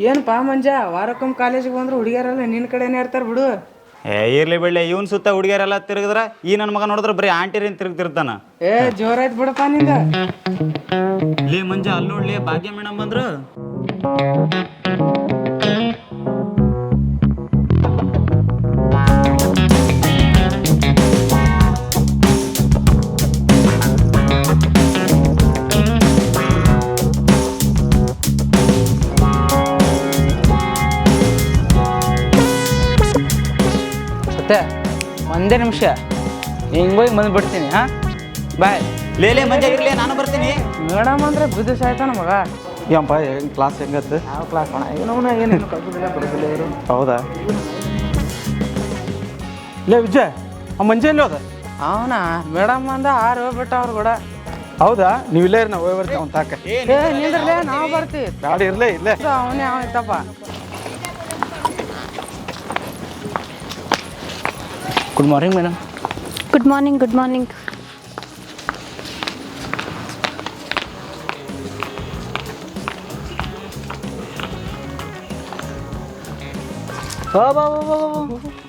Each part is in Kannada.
ಏನಪ್ಪಾ ಮಂಜ ವಾರಕ್ಕೊಮ್ಮೆ ಕಾಲೇಜಿಗೆ ಬಂದ್ರೆ ಹುಡುಗಿಯರಲ್ಲ ನಿನ್ನ ಕಡೆನೇ ಇರ್ತಾರೆ ಬಿಡು. ಇರ್ಲಿ ಬಿಡ್ಲಿ, ಇವನ್ ಸುತ್ತ ಹುಡುಗಿಯರೆಲ್ಲ ತಿರುಗಿದ್ರ ಈ ನನ್ನ ಮಗ ನೋಡಿದ್ರೆ ಬರೀ ಆಂಟಿರಿನ್ ತಿರುಗ್ತಿರ್ತಾನ. ಜೋರಾಯ್ತು ಬಿಡಪ್ಪ ನಿಂದ. ಲೇ ಮಂಜ, ಅಲ್ಲಿ ನೋಡ್ಲಿ ಭಾಗ್ಯ ಮೇಡಮ್ ಬಂದ್ರು. ಒಂದೇ ನಿಮಿಷ ಹಿಂಗೆ ಹೋಗಿ ಬಂದ್ಬಿಡ್ತೀನಿ. ಹಾಂ ಬಾಯ್. ಲೇ ಮಂಜ ಇರ್ಲಿ, ನಾನು ಬರ್ತೀನಿ. ಮೇಡಮ್ ಅಂದ್ರೆ ಬುದ್ಧಿ ಸಾಯ್ತಾನ ಮಗ. ಏನಪ್ಪ ಕ್ಲಾಸ್ ಹೆಂಗತ್ತೆ? ಯಾವ ಕ್ಲಾಸ್ ಅಣ್ಣ ಏನೇನು ಕಲ್ಪದಿಲ್ಲ ಬರೋದಿಲ್ಲ ಇವರು. ಹೌದಾ? ಲೇ ವಿಜಯ್, ಆ ಮಂಜೆ ಎಲ್ಲಿ ಹೋದ? ಅವನ ಮೇಡಮ್ ಅಂದ 6 ಹೋಗ್ಬಿಟ್ಟ ಅವ್ರು ಕೂಡ. ಹೌದಾ? ನೀವು ಇಲ್ಲೇ ಇರಿ, ನಾವು ಹೋಗಿ ಬರ್ತೀವಿ ಅವ್ನು ತಾಕ. ನಿಂದ್ರಲೇ ನಾವು ಬರ್ತೀವಿ. ಗಾಡಿ ಇರಲೇ ಇಲ್ಲೇ. ಅವನೇ ಇತ್ತಪ್ಪ. Good morning madam. Good morning. Good morning.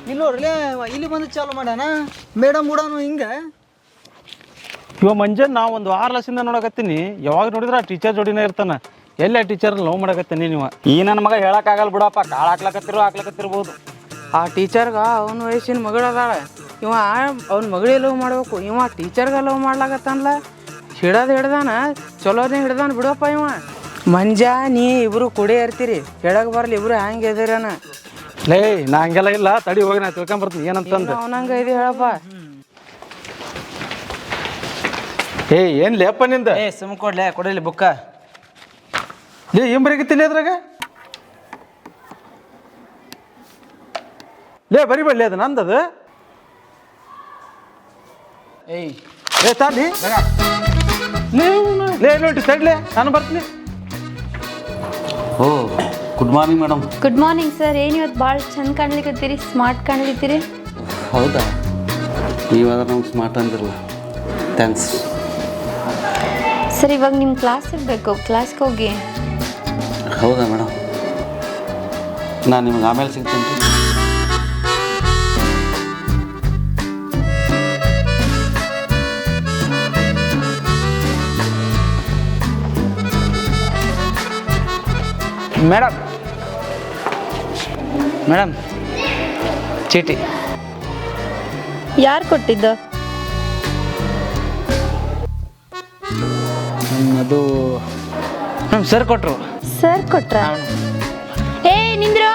ಇಲ್ಲಿ ನೋಡ್ರಲೇ, ಇಲ್ಲಿ ಬಂದು ಚಾಲು ಮಾಡ್ಯಾನ ಮೇಡಮ್ ಕೂಡನು ಹಿಂಗೆ. ಇವ ಮಂಜನ್ ನಾವು ಒಂದು 6 ಲಕ್ಷದಿಂದ ನೋಡಕತ್ತೀನಿ. ಯಾವಾಗ ನೋಡಿದ್ರೆ ಆ ಟೀಚರ್ ಜೋಡಿನೇ ಇರ್ತಾನೆ. ಎಲ್ಲಿ ಆ ಟೀಚರ್ ಲವ್ ಮಾಡಕತ್ತೀನಿ ನೀವು? ಈ ನನ್ನ ಮಗ ಹೇಳಕ್ಕಾಗಲ್ಲ ಬಿಡಪ್ಪ, ಕಾಳು ಹಾಕ್ಲಕತ್ತಿರ್ಬೋದು. ಆ ಟೀಚರ್ಗ ಅವನ ವಯಸ್ಸಿನ ಮಗಳು ಅದಾಳ. ಇವ ಅವ್ನ ಮಗಳಿಗೆ ಲವ್ ಮಾಡ್ಬೇಕು. ಇವ ಟೀಚರ್ಗೆ ಲವ್ ಮಾಡ್ಲಾಕತ್ತನ್ಲ. ಹಿಡ್ದಾನ ಚಲೋನೇ ಹಿಡ್ದಾನ ಬಿಡಪ್ಪ ಇವ. ಮಂಜ ನೀ ಇಬ್ರು ಕುಡಿ ಇರ್ತೀರಿ, ಕೆಳಗೆ ಬರ್ಲಿ ಇಬ್ರು ಹ್ಯಾಂಗೆ ಇದ್ದೀರನ. ಲೇ ನಾ ಹಂಗೆಲ್ಲ ಇಲ್ಲ, ತಡಿ ಹೋಗಿ ನಾ ತಿಳ್ಕೊಂಬರ್ತೀನಿ ಏನಂತಂದು. ಅವನಂಗ ಇದೆ ಹೇಳಪ್ಪ. ಏನು ಲೇಪ ನಿಂದ? ಸುಮ್ ಕೊಡ್ಲೆ, ಕೊಡಲಿ ಬುಕ್ಕ. ಲೇ ಏನು ಬರೀಕತ್ತಿಲ್ಲ ಅದ್ರಾಗ? ಲೇ ಬರಿಬೇಡ್ಲಿ, ಅದು ನಂದದು. ಲೇ ತಾಲಿ ಲೇ ನೋಡಿ ತಡ್ಲೆ, ನಾನು ಬರ್ತೀನಿ. Oh good morning madam. Good morning sir. ಏನು ಇವತ್ತು ಭಾಳ ಚಂದ ಕಾಣ್ಲಿಕತ್ತೀರಿ, ಸ್ಮಾರ್ಟ್ ಕಾಣ್ಲಿತ್ತೀರಿ. ಹೌದಾ? ನೀವಾದ್ರೆ ನಮ್ಗೆ ಸ್ಮಾರ್ಟ್ ಅಂದಿರಲ್ಲ. ಥ್ಯಾಂಕ್ಸ್. ಸರ್ ಇವಾಗ ನಿಮ್ಮ ಕ್ಲಾಸ್ ಇರಬೇಕು, ಕ್ಲಾಸ್ಗೆ ಹೋಗಿ. ಹೌದಾ ಮೇಡಮ್? ನಾನು ನಿಮ್ಗೆ ಆಮೇಲೆ ಸಿಗ್ತೀನಿ ರೀ. ಮೇಡಮ್ ಚೀಟಿ. ಯಾರು ಕೊಟ್ಟಿದ್ದು? ಅದು ಸರ್ ಕೊಟ್ಟರು. ಸರ್ ಕೊಟ್ರ? ಏ ನಿಂದ್ರು.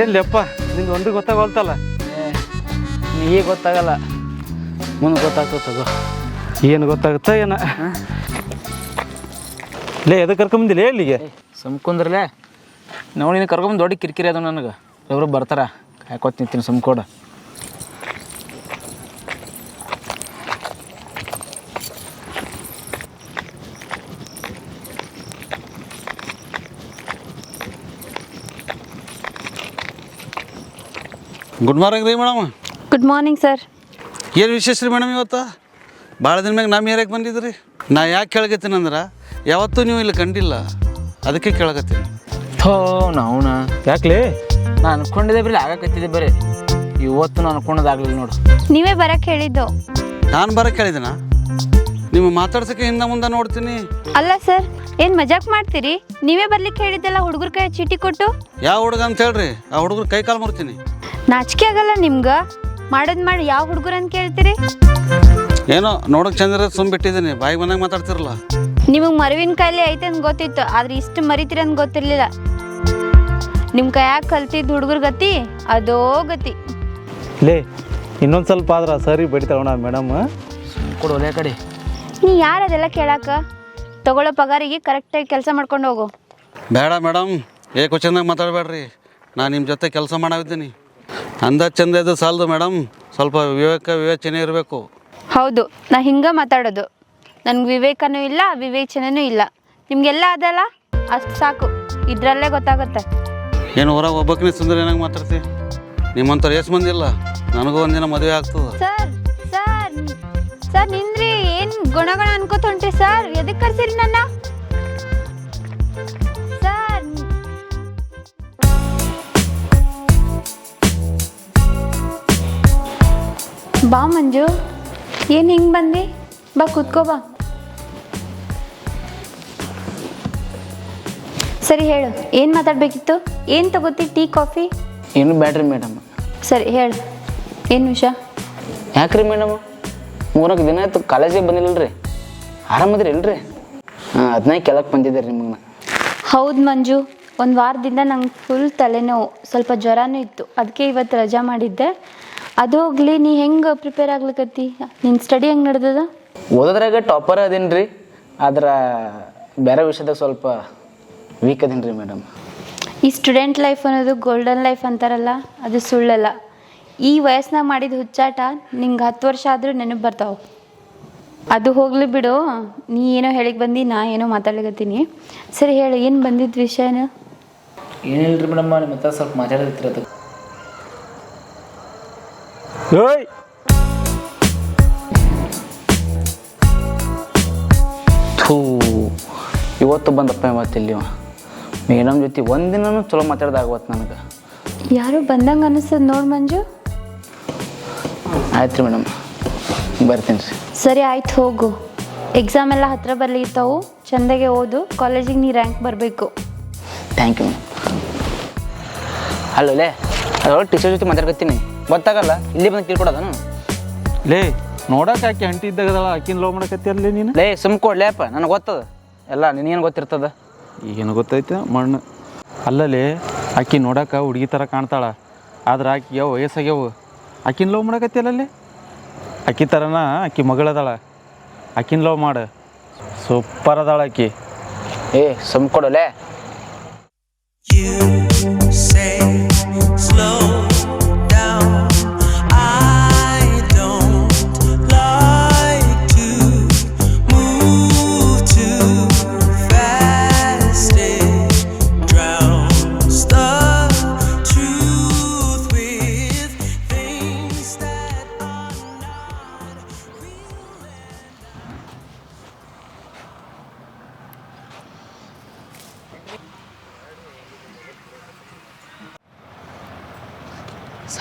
ಏನು ಲೇಪ್ಪ ನಿಂದು ಒಂದು ಗೊತ್ತಾಗೋಲ್ತಲ್ಲ. ಈಗ ಗೊತ್ತಾಗಲ್ಲ, ಮುಂದೆ ಗೊತ್ತಾಗ್ತದೆ. ತಗೋ. ಏನು ಗೊತ್ತಾಗುತ್ತಾ ಏನ? ಲೇ ಎದಕ್ಕೆ ಕರ್ಕೊಂಬಂದಿಲ್ಲ ಇಲ್ಲಿಗೆ? ಸುಮ್ಕುಂದ್ರಲೇ, ನೋಡಿ ನೀನು ಕರ್ಕೊಂಬಂದು ದೊಡ್ಡ ಕಿರಿಕಿರಿ ಅದು ನನಗೆ. ಇವರು ಬರ್ತಾರ, ಕಾಯ್ಕೋತ ನಿಂತೀನಿ, ಸುಮ್ಕೊಡ. ಗುಡ್ ಮಾರ್ನಿಂಗ್ ರೀ ಮೇಡಮ್. Good morning sir. ಏನು ವಿಶೇಷ ರೀ ಮೇಡಮ್ ಇವತ್ತು? ಭಾಳ ದಿನ ಮ್ಯಾಗ ನಮ್ಮ ಏರಿಯಾಗೆ ಬಂದಿದ್ರಿ. ನಾ ಯಾಕೆ ಕೇಳಕತ್ತೀನಿ ಅಂದ್ರೆ ಯಾವತ್ತೂ ನೀವು ಇಲ್ಲಿ ಕಂಡಿಲ್ಲ, ಅದಕ್ಕೆ ಕೇಳಕತ್ತೀನಿ. ಹೋ ನಾವುನ ಯಾಕ್ಲೇ? ನಾನು ಅನ್ಕೊಂಡಿದ್ದೆ ಬರೀ ಆಗಕತ್ತಿದ್ದೆ ಬರೀ. ಇವತ್ತು ನಾನು ಅನ್ಕೊಂಡದಾಗಲಿಲ್ಲ ನೋಡು. ನೀವೇ ಬರಕ್ಕೆ ಹೇಳಿದ್ದು. ನಾನು ಬರೋಕ್ಕೆ ಹೇಳಿದೆನ? ನೀವು ಮಾತಾಡ್ಸೋಕ್ಕೆ ಹಿಂದೆ ಮುಂದೆ ನೋಡ್ತೀನಿ. ಅಲ್ಲ ಸರ್, ಏನು ಮಜಾಕ್ ಮಾಡ್ತೀರಿ? ನೀವೇ ಬರ್ಲಿಕ್ಕೆ ಹೇಳಿದ್ದೆಲ್ಲ ಹುಡುಗರ ಕೈ ಚೀಟಿ ಕೊಟ್ಟು. ಯಾವ ಹುಡುಗ ಅಂತ ಹೇಳ್ರಿ, ಆ ಹುಡುಗರು ಕೈ ಕಾಲು ಮುರ್ತೀನಿ. ನಾಚಿಕೆ ಆಗಲ್ಲ ನಿಮ್ಗೆ? ಮಾಡೋದು ಮಾಡಿ ಯಾವ ಹುಡುಗರು ಅಂತ ಕೇಳ್ತೀರಿ? ಏನೋ ನೋಡೋಕೆ ಚಂದ್ರ ಸುಮ್ಬಿಟ್ಟಿದ್ದೀನಿ, ಬಾಯಿಗೆ ಬಂದಾಗ ಮಾತಾಡ್ತಿರಲ್ಲ. ನಿಮಗೆ ಮರುವಿನ ಕಾಯಿಲೆ ಐತೆ ಅಂತ ಗೊತ್ತಿತ್ತು, ಆದ್ರೆ ಇಷ್ಟು ಮರಿತೀರ ಅಂತ ಗೊತ್ತಿರಲಿಲ್ಲ. ನಿಮ್ಮ ಕೈಯಾಗ ಕಲ್ತಿದ್ದು ಹುಡುಗರ ಗತಿ ಅದೋ ಗತಿ. ಲೇ ಇನ್ನೊಂದು ಸ್ವಲ್ಪ ಆದ್ರೆ ಸರಿ ಬಡಿತಾವಣ ಮೇಡಮ್. ಕೊಡು ಒಲೆ ಕಡೆ. ನೀ ಯಾರು ಅದೆಲ್ಲ ಕೇಳಾಕ? ತಗೊಳ್ಳೋ ಪಗಾರಿಗೆ ಕರೆಕ್ಟಾಗಿ ಕೆಲಸ ಮಾಡ್ಕೊಂಡು ಹೋಗು. ಬೇಡ ಮೇಡಮ್, ಏಕವಚನದಾಗ ಮಾತಾಡಬೇಡ್ರಿ. ನಾನು ನಿಮ್ಮ ಜೊತೆ ಕೆಲಸ ಮಾಡಿದ್ದೀನಿ. ಅಂದಾಜು ಚಂದ ಇದು ಸಾಲದು ಮೇಡಮ್, ಸ್ವಲ್ಪ ವಿವೇಚನೆ ಇರಬೇಕು. ಹೌದು, ನಾ ಹಿಂಗೆ ಮಾತಾಡೋದು. ನನಗೆ ವಿವೇಕನೂ ಇಲ್ಲ, ವಿವೇಚನೆನೂ ಇಲ್ಲ. ನಿಮಗೆಲ್ಲ ಅದಲ್ಲ, ಅಷ್ಟು ಸಾಕು. ಇದರಲ್ಲೇ ಗೊತ್ತಾಗುತ್ತೆ. ಏನು ಹೊರಗೆ ಒಬ್ಬಕ್ಕನೇ ಸುಂದರ ಏನಾಗ ಮಾತಾಡ್ತಿ? ನಿಮ್ಮಂಥವ್ರು ಎಷ್ಟು ಮಂದಿ ಇಲ್ಲ, ನನಗೂ ಒಂದಿನ ಮದುವೆ ಆಗ್ತದೆ. ಸರ್ ಸರ್ ಸರ್ ನಿಂದ್ರಿ ಏನು ಗುಣಗುಣ ಅನ್ಕೋತ ಹೊಂಟ್ರಿ ಸರ್? ಎದಕ್ಕೆ ಕರ್ಸಿರಿ ನನ್ನ ಸರ್? ಬಾ ಮಂಜು, ಏನು ಹಿಂಗೆ ಬಂದಿ? ಬಾ ಕೂತ್ಕೋ ಬಾ. ಸರಿ ಹೇಳು, ಏನು ಮಾತಾಡಬೇಕಿತ್ತು? ಏನು ತಗೋತಿ, ಟೀ ಕಾಫಿ? ಏನು ಬ್ಯಾಡ್ರಿ ಮೇಡಮ್. ಸರಿ ಹೇಳು, ಏನು ವಿಷಯ? ಯಾಕ್ರಿ ಮೇಡಮ್, 3 ದಿನ ಆಯ್ತು ಕಾಲೇಜಿಗೆ ಬಂದಿಲ್ಲರಿ. ಆರಾಮದ್ರಿ ಇಲ್ರಿ? ಹಾಂ, ಅದನ್ನ ಕೆಳಕ್ಕೆ ಬಂದಿದ್ದೆ ರೀ ನಿಮಗೆ. ಹೌದು ಮಂಜು, ಒಂದು ವಾರದಿಂದ ನಂಗೆ ಫುಲ್ ತಲೆನೋವು, ಸ್ವಲ್ಪ ಜ್ವರನೂ ಇತ್ತು, ಅದಕ್ಕೆ ಇವತ್ತು ರಜಾ ಮಾಡಿದ್ದೆ. ಅದು ಹೋಗ್ಲಿ, ನೀ ಹೆಂಗೆ ಪ್ರಿಪೇರ್ ಆಗ್ಲಿಕತ್ತಿ? ನಿನ್ನ ಸ್ಟಡಿ ಹೆಂಗೆ ನಡೆದದ? ಓದೋದ್ರಾಗ ಟಾಪರ್ ಅದೇನು ರೀ, ಆದ್ರೆ ಬೇರೆ ವಿಷಯದಾಗ ಸ್ವಲ್ಪ ವೀಕ್ ಅದೇನು ರೀ ಮೇಡಮ್. ಈ ಸ್ಟೂಡೆಂಟ್ ಲೈಫ್ ಅನ್ನೋದು ಗೋಲ್ಡನ್ ಲೈಫ್ ಅಂತಾರಲ್ಲ, ಅದು ಸುಳ್ಳಲ್ಲ. ಈ ವಯಸ್ಸಿನಾಗ ಮಾಡಿದ ಹುಚ್ಚಾಟ ನಿಂಗೆ 10 ವರ್ಷ ಆದರೂ ನೆನಪು ಬರ್ತಾವೆ. ಅದು ಹೋಗ್ಲಿ ಬಿಡು, ನೀ ಏನೋ ಹೇಳಿಗೆ ಬಂದು ನಾ ಏನೋ ಮಾತಾಡ್ಲಿಕತ್ತೀನಿ. ಸರಿ ಹೇಳು, ಏನು ಬಂದಿದ್ದ ವಿಷಯನ? ಏನಿಲ್ಲ ರೀ ಮೇಡಮ್, ನಿಮ್ಮ ಹತ್ರ ಸ್ವಲ್ಪ ಮಾತಾಡೋದಿತ್ತು ಅದು. ಓಯ್ ಥೂ, ಇವತ್ತು ಬಂದಪ್ಪ ಇವತ್ತಿಲ್ಲಿ ಮೇಡಮ್ ಜೊತೆ ಒಂದಿನೂ ಚಲೋ ಮಾತಾಡ್ದಾಗವತ್ತು ನನಗೆ. ಯಾರು ಬಂದಂಗೆ ಅನ್ನಿಸ್ತದೆ ನೋಡಿ ಮಂಜು. ಆಯ್ತು ರೀ ಮೇಡಮ್, ಬರ್ತೀನಿ ರೀ. ಸರಿ ಆಯ್ತು, ಹೋಗು. ಎಕ್ಸಾಮ್ ಎಲ್ಲ ಹತ್ರ ಬರ್ಲಿರ್ತಾವು, ಚೆಂದಾಗೆ ಓದು. ಕಾಲೇಜಿಗೆ ನೀ ರ್ಯಾಂಕ್ ಬರಬೇಕು. Thank you madam. ಅಲ್ಲೋಲೇ, ಅದರೊಳಗೆ ಟೀಚರ್ ಜೊತೆ ಮಾತಾಡ್ಕೊತೀನಿ, ಗೊತ್ತಾಗಲ್ಲ, ಇಲ್ಲಿ ಬಂದು ತಿಳ್ಕೊಡೋದನು? ಲೇ, ನೋಡಕ್ಕೆ ಆಕೆ ಅಂಟಿ ಇದ್ದಾಗದಲ್ಲ, ಆಕಿನ ಲವ್ ಮಾಡಕತ್ತಿ ಅಲ್ಲಿ ನೀನು? ಲೇ ಸುಮ್ಕೊಡ್ಲೇಪ್ಪ, ನನಗೆ ಗೊತ್ತದ ಎಲ್ಲ, ನಿನಗೇನು ಗೊತ್ತಿರ್ತದ? ಏನು ಗೊತ್ತೈತೆ ಮಣ್ಣು. ಅಲ್ಲಲ್ಲಿ ಆಕಿ ನೋಡಕ್ಕೆ ಹುಡುಗಿ ಥರ ಕಾಣ್ತಾಳ, ಆದ್ರೆ ಆಕಿಗೆ ವಯಸ್ಸಾಗ್ಯವು. ಆಕಿನ ಲವ್ ಮಾಡಕತ್ತಿ ಅಲ್ಲಲ್ಲಿ ಆಕಿ ಥರನ ಆಕಿ ಮಗಳದಾಳ, ಆಕಿನ ಲವ್ ಮಾಡು. ಸೂಪರ್ ಅದಾಳ ಆಕಿ. ಏ ಸುಮ್ಕೊಡಲೇ.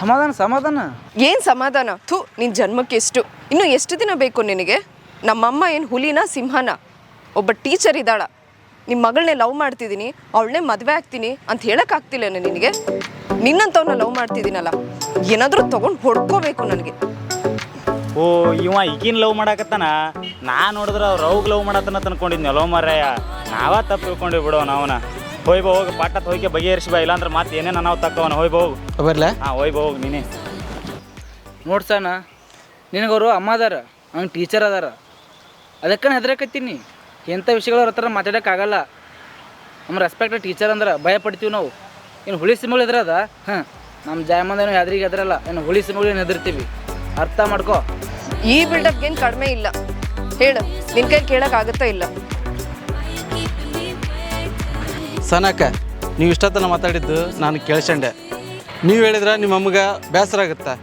ಸಮಾಧಾನ ಸಮಾಧಾನ. ಏನು ಸಮಾಧಾನ? ಥೂ, ನಿನ್ನ ಜನ್ಮಕ್ಕೆ ಇನ್ನೂ ಎಷ್ಟು ದಿನ ಬೇಕು ನಿನಗೆ? ನಮ್ಮಮ್ಮ ಏನು ಹುಲಿನ ಸಿಂಹನ? ಒಬ್ಬ ಟೀಚರ್ ಇದ್ದಾಳ, ನಿಮ್ಮ ಮಗಳನ್ನೇ ಲವ್ ಮಾಡ್ತಿದ್ದೀನಿ, ಅವಳನ್ನೇ ಮದುವೆ ಆಗ್ತೀನಿ ಅಂತ ಹೇಳೋಕ್ಕಾಗ್ತಿಲ್ಲ ನಿನಗೆ? ನಿನ್ನಂಥವನ್ನ ಲವ್ ಮಾಡ್ತಿದ್ದೀನಲ್ಲ, ಏನಾದರೂ ತೊಗೊಂಡು ಹೊಡ್ಕೋಬೇಕು ನನಗೆ. ಓ, ಇವ ಈಗಿನ ಲವ್ ಮಾಡಾಕತ್ತಾನ. ನಾ ನೋಡಿದ್ರೆ ಅವ್ರು ರೌಗ್ ಲವ್ ಮಾಡತ್ತನ ಅನ್ಕೊಂಡಿದ್ನಿ. ಲವ್ ಮಾರಾಯ, ನಾವ ತಪ್ಪು ತಿಳ್ಕೊಂಡಿ ಬಿಡೋ ನಾವನ. ಹೋಯ್ ಬಾ, ಹೋಗಿ ಪಾಠ ಹೋಗಿ ಬಗೆಹರಿಸಿ ಬಾ, ಇಲ್ಲಾಂದ್ರೆ ಮತ್ತೆ ಏನೇನ ನಾವು ತಕ್ಕವನ. ಹೋಯ್ ಬಾ ಹೋಗು. ಬರ್ಲ? ಹಾಂ, ಹೋಯ್ ಬಾ ಹೋಗಿ ನೀನೇ. ನೋಡ್ಸಣ, ನಿನಗವರು ಅಮ್ಮ ಅದಾರ, ಹಂಗೆ ಟೀಚರ್ ಅದಾರ, ಅದಕ್ಕೆ ಹೆದರಕತ್ತೀನಿ. ಎಂಥ ವಿಷಯಗಳು ಅವ್ರ ಹತ್ರ ಮಾತಾಡೋಕ್ಕಾಗಲ್ಲ. ನಮ್ಮ ರೆಸ್ಪೆಕ್ಟ್ ಟೀಚರ್ ಅಂದ್ರೆ ಭಯ ಪಡ್ತೀವಿ ನಾವು. ಏನು ಹುಳಿ ಸಿಂಹಗಳು ಹೆದ್ರದ? ಹಾಂ, ನಮ್ಮ ಜಾಯಮಂದೇನು ಹೆದ್ರಿಗೆ ಹೆದರಲ್ಲ, ಏನು ಹುಳಿ ಸಿಂಹಗಳು ಹೆದರ್ತೀವಿ, ಅರ್ಥ ಮಾಡ್ಕೋ. ಈ ಬಿಲ್ಡಪ್ಗೇನು ಕಡಿಮೆ ಇಲ್ಲ. ಹೇಳು, ನಿನ್ನ ಕೈ ಕೇಳೋಕ್ಕಾಗುತ್ತಾ ಇಲ್ಲ? ಸನಕ, ನೀವು ಇಷ್ಟೊತ್ತನ ಮಾತಾಡಿದ್ದು ನಾನು ಕೇಳ್ಸಂಡೆ. ನೀವು ಹೇಳಿದ್ರೆ ನಿಮ್ಮ ಅಮ್ಮಗೆ ಬೇಸರ ಆಗುತ್ತೆ.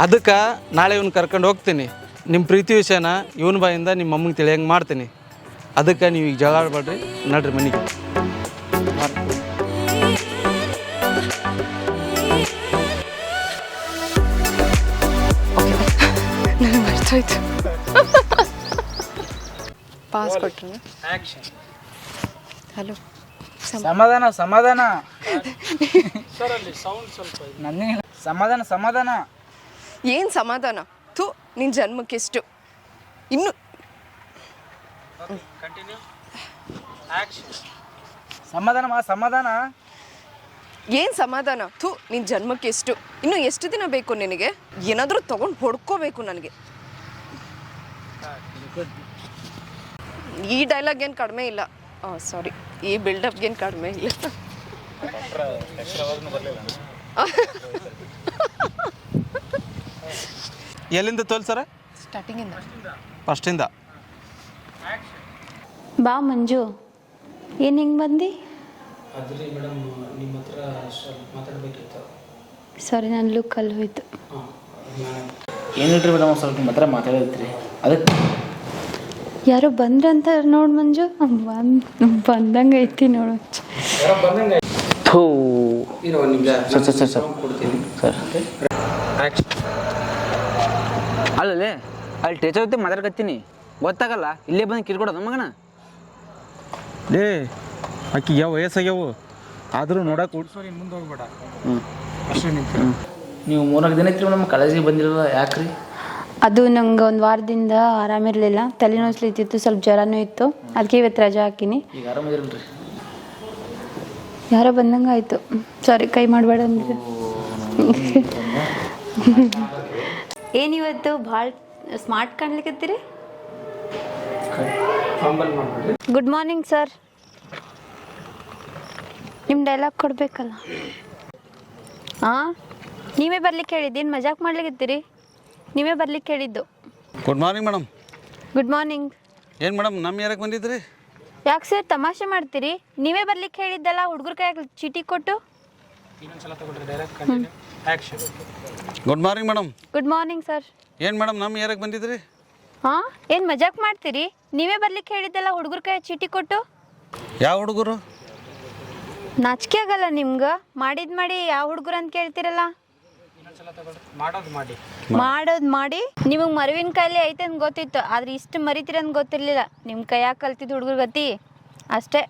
ಅದಕ್ಕೆ ನಾಳೆ ಇವ್ನು ಕರ್ಕೊಂಡು ಹೋಗ್ತೀನಿ. ನಿಮ್ಮ ಪ್ರೀತಿ ವಿಷಯನ ಇವನ ಬಾಯಿಂದ ನಿಮ್ಮ ಅಮ್ಮಗೆ ತಿಳಿಯಂಗೆ ಮಾಡ್ತೀನಿ. ಅದಕ್ಕೆ ನೀವು ಈಗ ಜಗಳ ಆಡ್ಬೇಡ್ರಿ, ನಡ್ರಿ ಮನೆಗೆ. ನನಗೆ ಮರ್ತೋಯ್ತು. ಪಾಸ್ ಕೊಟ್ರು. ಹಲೋ, ಸಮಾಧಾನ ಸಮಾಧಾನ. ನನ್ನೇ ಸಮಾಧಾನ ಸಮಾಧಾನ. ಏನು ಸಮಾಧಾನ? ಥೂ, ನಿನ್ನ ಜನ್ಮಕ್ಕೆ ಇನ್ನು ಸಮಾಧಾನ ಸಮಾಧಾನ. ಏನು ಸಮಾಧಾನ? ಥೂ, ನಿನ್ನ ಜನ್ಮಕ್ಕೆ ಇನ್ನೂ ಎಷ್ಟು ದಿನ ಬೇಕು ನಿನಗೆ? ಏನಾದರೂ ತೊಗೊಂಡು ಹೊಡ್ಕೋಬೇಕು ನನಗೆ. ಈ ಡೈಲಾಗ್ ಏನು ಕಡಿಮೆ ಇಲ್ಲ. ಸಾರಿ, ಈ ಬಿಲ್ಡಪ್ಗೇನು ಕಡಿಮೆ ಇಲ್ಲ. ಎಲ್ಲಿಂದ ತೋಲ್ಸರ? ಸ್ಟಾರ್ಟಿಂಗಿಂದ, ಫಸ್ಟಿಂದ. ಬಾ ಮಂಜು, ಏನು ಹಿಂಗೆ ಬಂದು? ಅದ್ರಿ ಮೇಡಮ್, ನಿಮ್ಮ ಹತ್ರ ಮಾತಾಡಬೇಕಿತ್ತು. ಸಾರಿ ನನ್ನ ಲುಕ್ ಅಲ್ಲಿ ಹೋಯ್ತು. ಏನಿಲ್ರಿ ಮೇಡಮ್ ಸ್ವಲ್ಪ ನಿಮ್ಮ ಹತ್ರ ಮಾತಾಡೈತ್ರಿ ಅದಕ್ಕೆ. ಯಾರೋ ಬಂದ್ರಂತ ನೋಡು ಮಂಜು, ಬಂದಂಗೆ ಐತಿ ನೋಡು. ಥೂ sir sir sir sir sir ಅಲ್ಲೇ ಅಲ್ಲಿ ಟೀಚರ್ ಜೊತೆ ಮಾತಾಡ್ಕತ್ತೀನಿ, ಗೊತ್ತಾಗಲ್ಲ ಇಲ್ಲೇ ಬಂದು ಕಿರ್ಕೊಡೋದು ಮಗನ. ಲೇ ಆಕಿ ಯಾವ ವಯಸ್ಸಾಗ್ಯಾವು ಆದರೂ ನೋಡಕ್ಕೆ ಮುಂದೆ ಹೋಗ್ಬೇಡ. ನೀವು 3-4 ದಿನ ಐತ್ರಿ ನಮ್ಮ ಕಾಲೇಜಿಗೆ ಬಂದಿರಲ್ಲ, ಯಾಕ್ರಿ? ಅದು ನಂಗೆ ಒಂದು ವಾರದಿಂದ ಆರಾಮಿರಲಿಲ್ಲ, ತಲೆನೋಸ್ಲಿತ್ತಿತ್ತು, ಸ್ವಲ್ಪ ಜ್ವರನೂ ಇತ್ತು, ಅದಕ್ಕೆ ಇವತ್ತು ರಜೆ ಹಾಕಿನಿ. ಈಗ ಆರಾಮದಿರಲ್ರಿ? ಯಾರೋ ಬಂದಂಗೆ ಆಯಿತು, ಸಾರಿ ಕೈ ಮಾಡಬೇಡ ಅಂದ್ರೆ. ಏನಿವತ್ತು ಭಾಳ ಸ್ಮಾರ್ಟ್ ಕಾಣ್ಲಿಕ್ಕತ್ತೀರಿ. Good morning sir. ನಿಮ್ಮ ಡೈಲಾಗ್ ಕೊಡಬೇಕಲ್ಲ. ಹಾಂ, ನೀವೇ ಬರ್ಲಿಕ್ಕೆ ಹೇಳಿದ್ದು, ಏನು ಮಜಾಕ್ ಮಾಡ್ಲಿಕ್ಕತ್ತೀರಿ? ನೀವೇ ಬರ್ಲಿಕ್ಕೆ ಹೇಳಿದ್ದು. Good morning madam. Good morning. ಏನು ಮೇಡಮ್ ನಮ್ಮ ಯಾರಕ್ಕೆ ಬಂದಿದ್ರಿ? ಯಾಕೆ ಸರ್ ತಮಾಷೆ ಮಾಡ್ತೀರಿ? ನೀವೇ ಬರ್ಲಿಕ್ಕೆ ಹೇಳಿದ್ದಲ್ಲ, ಹುಡುಗರ ಕೈಯಾಗ ಚೀಟಿ ಕೊಟ್ಟು. Good morning madam. Good morning sir. ಏನು ಮೇಡಮ್ ನಮ್ಮ ಯಾರಕ್ಕೆ ಬಂದಿದ್ರಿ? ಹಾಂ, ಏನು ಮಜಾಕ್ ಮಾಡ್ತೀರಿ? ನೀವೇ ಬರ್ಲಿಕ್ಕೆ ಹೇಳಿದ್ದಲ್ಲ, ಹುಡುಗರ ಕೈಯಾಗ ಚೀಟಿ ಕೊಟ್ಟು. ಯಾವ ಹುಡುಗರು? ನಾಚಿಕೆ ಆಗಲ್ಲ ನಿಮ್ಗೆ? ಮಾಡಿ ಯಾವ ಹುಡುಗರು ಅಂತ ಕೇಳ್ತಿರಲ್ಲ. ಮಾಡೋದು ಮಾಡಿ. ನಿಮಗೆ ಮರುವಿನ ಕಾಯಿಲೆ ಐತೆ ಅಂತ ಗೊತ್ತಿತ್ತು, ಆದ್ರೆ ಇಷ್ಟು ಮರಿತೀರಂತ ಗೊತ್ತಿರಲಿಲ್ಲ. ನಿಮ್ಮ ಕೈಯಾಗ ಕಲ್ತಿದ್ದು ಹುಡುಗರ ಗತಿ ಅಷ್ಟೇ.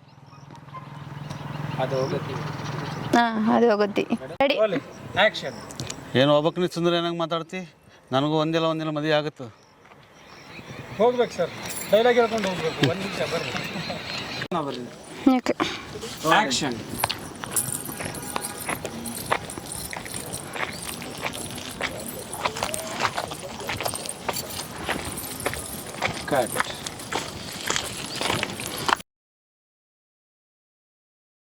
ಹಾಂ, ಅದು ಹೋಗತ್ತಿ. ರೆಡಿ. ಏನು ಹೋಗ್ಬೇಕು ನೀ ಸುಂದರ ಏನಾಗ ಮಾತಾಡ್ತಿ? ನನಗೂ ಒಂದಿಲ್ಲ ಮದುವೆ ಆಗುತ್ತೆ. ಹೋಗ್ಬೇಕು ಸರ್, ಡೈಲಾಗ್ ಹೇಳ್ಕೊಂಡು ಹೋಗ್ಬೇಕು. ಒಂದು ನಿಮಿಷ ಬರ್ರಿ. Okay, action. ಕಟ್.